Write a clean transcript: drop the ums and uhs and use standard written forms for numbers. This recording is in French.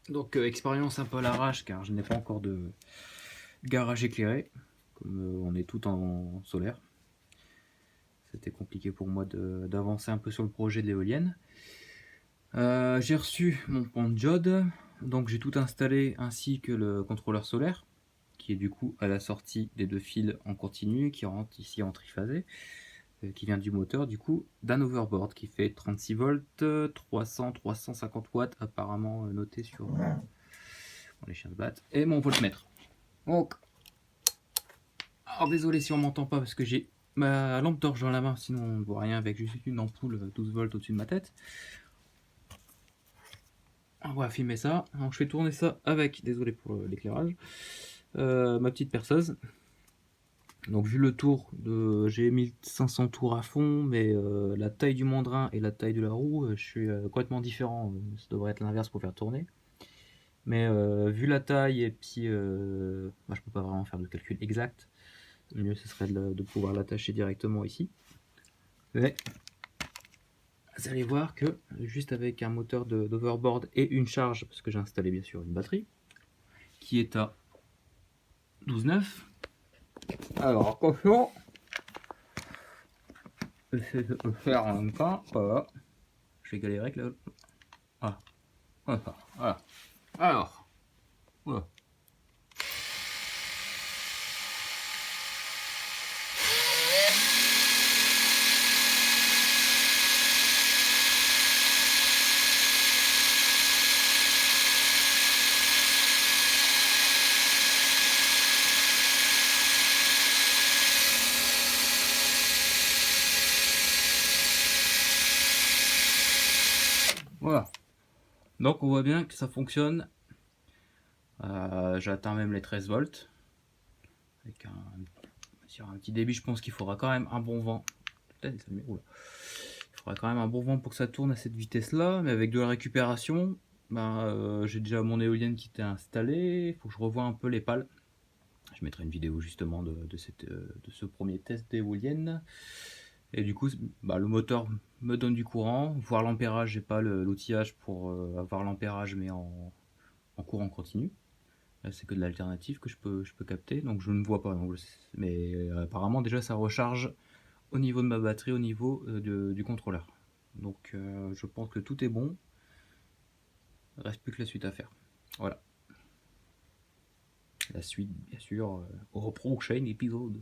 Donc expérience un peu à l'arrache car je n'ai pas encore de garage éclairé, comme on est tout en solaire. C'était compliqué pour moi d'avancer un peu sur le projet de l'éolienne. J'ai reçu mon point de diode, donc j'ai tout installé ainsi que le contrôleur solaire, qui est du coup à la sortie des deux fils en continu, qui rentre ici en triphasé, qui vient du moteur du coup d'un overboard qui fait 36 volts, 300-350 watts apparemment noté sur les chiens de battent, et mon voltmètre. Donc, alors désolé si on m'entend pas parce que j'ai ma lampe torche dans la main, sinon on ne voit rien avec juste une ampoule 12 volts au-dessus de ma tête. On va filmer ça. Donc je vais tourner ça avec, désolé pour l'éclairage, ma petite perceuse. Donc vu le tour, j'ai 1500 tours à fond, mais la taille du mandrin et la taille de la roue, je suis complètement différent. Ça devrait être l'inverse pour faire tourner. Mais vu la taille et puis moi je peux pas vraiment faire de calcul exact. Le mieux ce serait de pouvoir l'attacher directement ici. Mais vous allez voir que juste avec un moteur d'overboard et une charge, parce que j'ai installé bien sûr une batterie, qui est à 12,9. Alors attention, j'essaie de le faire en même temps. Voilà. Je vais galérer avec le. Voilà. Voilà. Alors. Voilà. Voilà. Donc on voit bien que ça fonctionne. J'atteins même les 13 volts. Avec un petit débit, je pense qu'il faudra quand même un bon vent. Il faudra quand même un bon vent pour que ça tourne à cette vitesse-là. Mais avec de la récupération, j'ai déjà mon éolienne qui était installée. Il faut que je revoie un peu les pales. Je mettrai une vidéo justement de ce premier test d'éolienne. Et du coup, le moteur me donne du courant. Voir l'ampérage, j'ai pas l'outillage pour avoir l'ampérage, mais en courant continu. Là, c'est que de l'alternative que je peux capter, donc je ne vois pas. Mais apparemment, déjà, ça recharge au niveau de ma batterie, au niveau du contrôleur. Donc, je pense que tout est bon. Il ne reste plus que la suite à faire. Voilà. La suite, bien sûr, au prochain épisode.